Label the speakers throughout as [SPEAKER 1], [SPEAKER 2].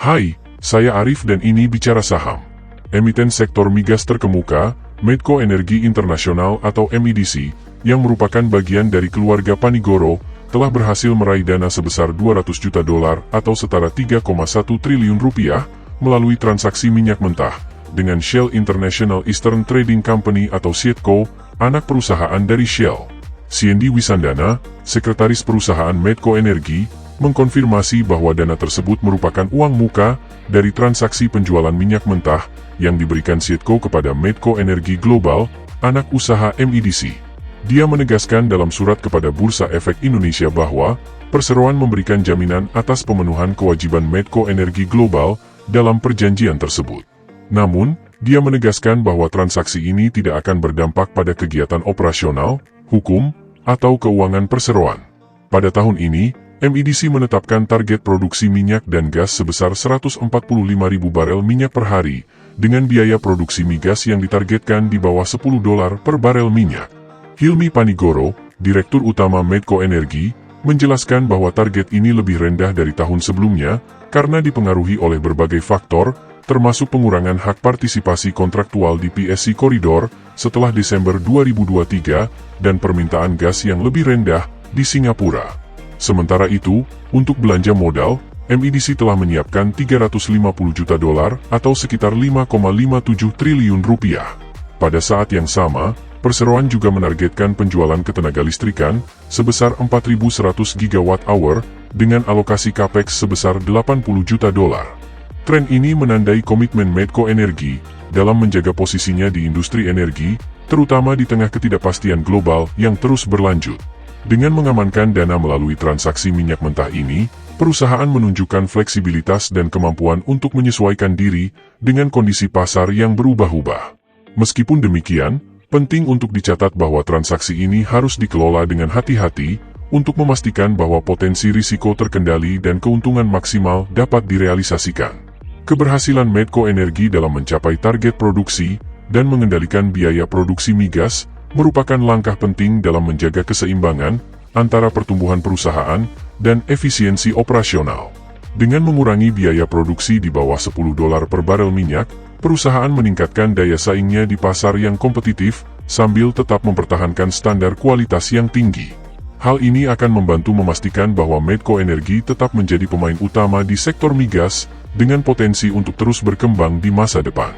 [SPEAKER 1] Hai, saya Arif dan ini Bicara Saham. Emiten sektor migas terkemuka, Medco Energi Internasional atau MEDC, yang merupakan bagian dari keluarga Panigoro, telah berhasil meraih dana sebesar 200 juta dolar atau setara 3,1 triliun rupiah melalui transaksi minyak mentah dengan Shell International Eastern Trading Company atau SETCO, anak perusahaan dari Shell. Siendi Wisandana, sekretaris perusahaan Medco Energi, mengkonfirmasi bahwa dana tersebut merupakan uang muka dari transaksi penjualan minyak mentah yang diberikan SETCO kepada Medco Energi Global, anak usaha MEDC. Dia menegaskan dalam surat kepada Bursa Efek Indonesia bahwa perseroan memberikan jaminan atas pemenuhan kewajiban Medco Energi Global dalam perjanjian tersebut. Namun, dia menegaskan bahwa transaksi ini tidak akan berdampak pada kegiatan operasional, hukum, atau keuangan perseroan. Pada tahun ini, MEDC menetapkan target produksi minyak dan gas sebesar 145.000 barel minyak per hari, dengan biaya produksi migas yang ditargetkan di bawah $10 per barel minyak. Hilmi Panigoro, Direktur Utama Medco Energi, menjelaskan bahwa target ini lebih rendah dari tahun sebelumnya, karena dipengaruhi oleh berbagai faktor, termasuk pengurangan hak partisipasi kontraktual di PSC Koridor setelah Desember 2023, dan permintaan gas yang lebih rendah di Singapura. Sementara itu, untuk belanja modal, MEDC telah menyiapkan 350 juta dolar atau sekitar 5,57 triliun rupiah. Pada saat yang sama, perseroan juga menargetkan penjualan ketenaga listrikan sebesar 4.100 gigawatt-hour dengan alokasi capex sebesar 80 juta dolar. Tren ini menandai komitmen Medco Energi dalam menjaga posisinya di industri energi, terutama di tengah ketidakpastian global yang terus berlanjut. Dengan mengamankan dana melalui transaksi minyak mentah ini, perusahaan menunjukkan fleksibilitas dan kemampuan untuk menyesuaikan diri dengan kondisi pasar yang berubah-ubah. Meskipun demikian, penting untuk dicatat bahwa transaksi ini harus dikelola dengan hati-hati untuk memastikan bahwa potensi risiko terkendali dan keuntungan maksimal dapat direalisasikan. Keberhasilan Medco Energi dalam mencapai target produksi dan mengendalikan biaya produksi migas merupakan langkah penting dalam menjaga keseimbangan antara pertumbuhan perusahaan dan efisiensi operasional. Dengan mengurangi biaya produksi di bawah $10 per barel minyak, perusahaan meningkatkan daya saingnya di pasar yang kompetitif sambil tetap mempertahankan standar kualitas yang tinggi. Hal ini akan membantu memastikan bahwa Medco Energi tetap menjadi pemain utama di sektor migas dengan potensi untuk terus berkembang di masa depan.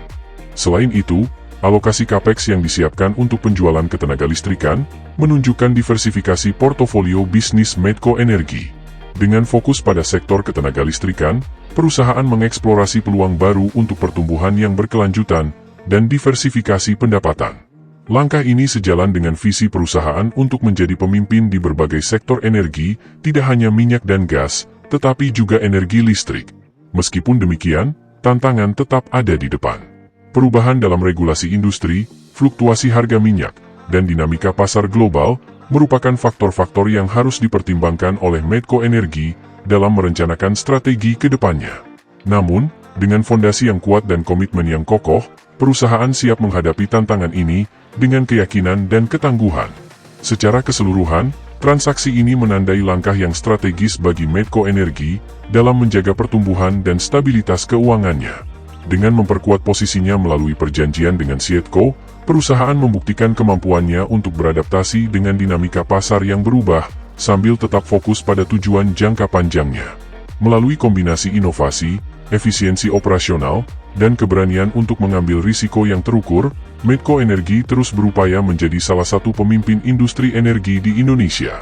[SPEAKER 1] Selain itu, alokasi capex yang disiapkan untuk penjualan ketenaga listrikan menunjukkan diversifikasi portofolio bisnis Medco Energi. Dengan fokus pada sektor ketenaga listrikan, perusahaan mengeksplorasi peluang baru untuk pertumbuhan yang berkelanjutan dan diversifikasi pendapatan. Langkah ini sejalan dengan visi perusahaan untuk menjadi pemimpin di berbagai sektor energi, tidak hanya minyak dan gas, tetapi juga energi listrik. Meskipun demikian, tantangan tetap ada di depan. Perubahan dalam regulasi industri, fluktuasi harga minyak, dan dinamika pasar global merupakan faktor-faktor yang harus dipertimbangkan oleh Medco Energi dalam merencanakan strategi ke depannya. Namun, dengan fondasi yang kuat dan komitmen yang kokoh, perusahaan siap menghadapi tantangan ini dengan keyakinan dan ketangguhan. Secara keseluruhan, transaksi ini menandai langkah yang strategis bagi Medco Energi dalam menjaga pertumbuhan dan stabilitas keuangannya. Dengan memperkuat posisinya melalui perjanjian dengan SETCO, perusahaan membuktikan kemampuannya untuk beradaptasi dengan dinamika pasar yang berubah, sambil tetap fokus pada tujuan jangka panjangnya. Melalui kombinasi inovasi, efisiensi operasional, dan keberanian untuk mengambil risiko yang terukur, Medco Energi terus berupaya menjadi salah satu pemimpin industri energi di Indonesia.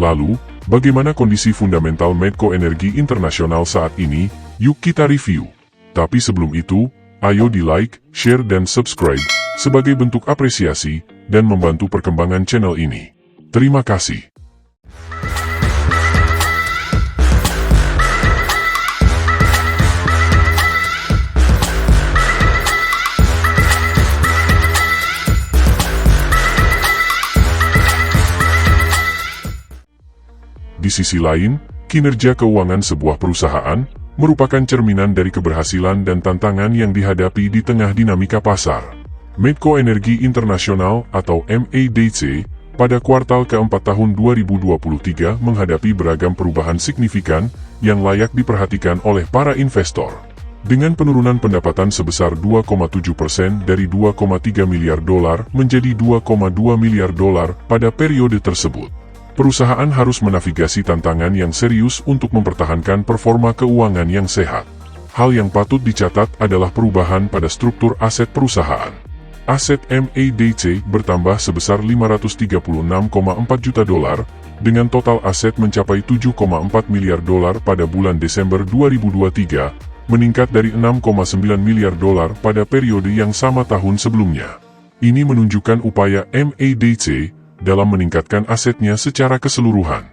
[SPEAKER 1] Lalu, bagaimana kondisi fundamental Medco Energi Internasional saat ini? Yuk kita review. Tapi sebelum itu, ayo di-like, share dan subscribe, sebagai bentuk apresiasi, dan membantu perkembangan channel ini. Terima kasih. Di sisi lain, kinerja keuangan sebuah perusahaan merupakan cerminan dari keberhasilan dan tantangan yang dihadapi di tengah dinamika pasar. Medco Energi Internasional atau MEDC pada kuartal keempat tahun 2023 menghadapi beragam perubahan signifikan yang layak diperhatikan oleh para investor. Dengan penurunan pendapatan sebesar 2,7% dari 2,3 miliar dolar menjadi 2,2 miliar dolar pada periode tersebut. Perusahaan harus menavigasi tantangan yang serius untuk mempertahankan performa keuangan yang sehat. Hal yang patut dicatat adalah perubahan pada struktur aset perusahaan. Aset MADC bertambah sebesar 536,4 juta dolar, dengan total aset mencapai 7,4 miliar dolar pada bulan Desember 2023, meningkat dari 6,9 miliar dolar pada periode yang sama tahun sebelumnya. Ini menunjukkan upaya MADC dalam meningkatkan asetnya secara keseluruhan.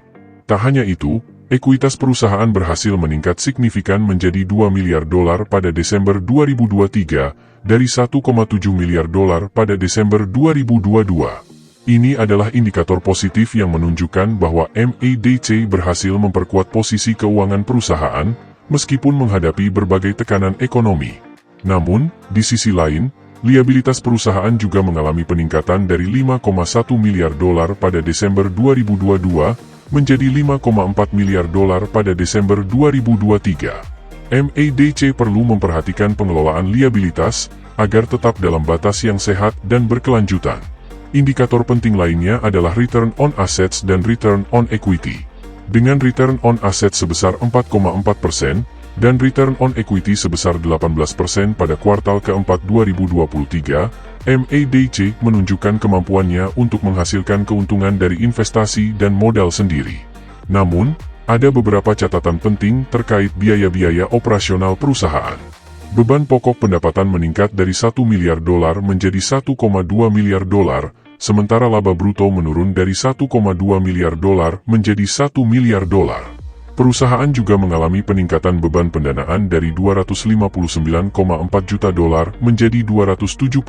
[SPEAKER 1] Tak hanya itu, ekuitas perusahaan berhasil meningkat signifikan menjadi 2 miliar dolar pada Desember 2023, dari 1,7 miliar dolar pada Desember 2022. Ini adalah indikator positif yang menunjukkan bahwa MADC berhasil memperkuat posisi keuangan perusahaan, meskipun menghadapi berbagai tekanan ekonomi. Namun, di sisi lain, liabilitas perusahaan juga mengalami peningkatan dari 5,1 miliar dolar pada Desember 2022 menjadi 5,4 miliar dolar pada Desember 2023. MADC perlu memperhatikan pengelolaan liabilitas agar tetap dalam batas yang sehat dan berkelanjutan. Indikator penting lainnya adalah return on assets dan return on equity. Dengan return on assets sebesar 4,4%, dan return on equity sebesar 18% pada kuartal keempat 2023, MADC menunjukkan kemampuannya untuk menghasilkan keuntungan dari investasi dan modal sendiri. Namun, ada beberapa catatan penting terkait biaya-biaya operasional perusahaan. Beban pokok pendapatan meningkat dari 1 miliar dolar menjadi 1,2 miliar dolar, sementara laba bruto menurun dari 1,2 miliar dolar menjadi 1 miliar dolar. Perusahaan juga mengalami peningkatan beban pendanaan dari 259,4 juta dolar menjadi 276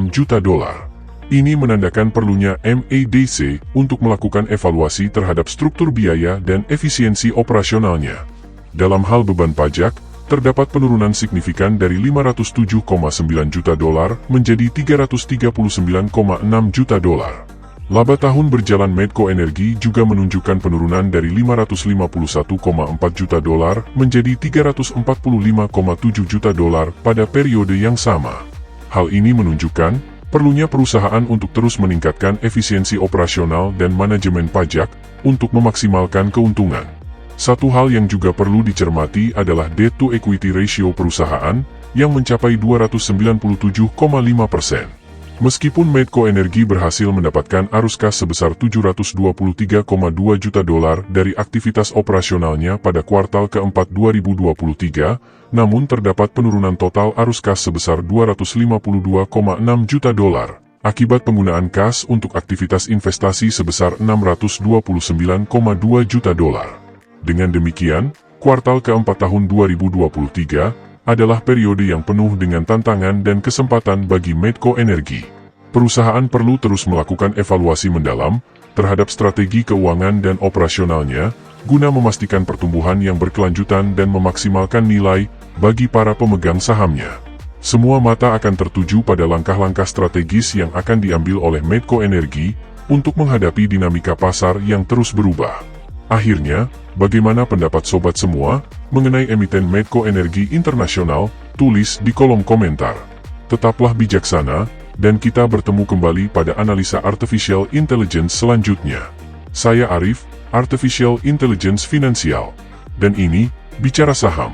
[SPEAKER 1] juta dolar. Ini menandakan perlunya MADC untuk melakukan evaluasi terhadap struktur biaya dan efisiensi operasionalnya. Dalam hal beban pajak, terdapat penurunan signifikan dari 507,9 juta dolar menjadi 339,6 juta dolar. Laba tahun berjalan Medco Energi juga menunjukkan penurunan dari 551,4 juta dolar menjadi 345,7 juta dolar pada periode yang sama. Hal ini menunjukkan perlunya perusahaan untuk terus meningkatkan efisiensi operasional dan manajemen pajak untuk memaksimalkan keuntungan. Satu hal yang juga perlu dicermati adalah debt-to-equity ratio perusahaan yang mencapai 297,5%. Meskipun Medco Energi berhasil mendapatkan arus kas sebesar 723,2 juta dolar dari aktivitas operasionalnya pada kuartal keempat 2023, namun terdapat penurunan total arus kas sebesar 252,6 juta dolar, akibat penggunaan kas untuk aktivitas investasi sebesar 629,2 juta dolar. Dengan demikian, kuartal keempat tahun 2023, adalah periode yang penuh dengan tantangan dan kesempatan bagi Medco Energi. Perusahaan perlu terus melakukan evaluasi mendalam terhadap strategi keuangan dan operasionalnya, guna memastikan pertumbuhan yang berkelanjutan dan memaksimalkan nilai bagi para pemegang sahamnya. Semua mata akan tertuju pada langkah-langkah strategis yang akan diambil oleh Medco Energi untuk menghadapi dinamika pasar yang terus berubah. Akhirnya, bagaimana pendapat sobat semua mengenai emiten Medco Energi Internasional? Tulis di kolom komentar. Tetaplah bijaksana, dan kita bertemu kembali pada analisa Artificial Intelligence selanjutnya. Saya Arif, Artificial Intelligence Finansial. Dan ini, Bicara Saham.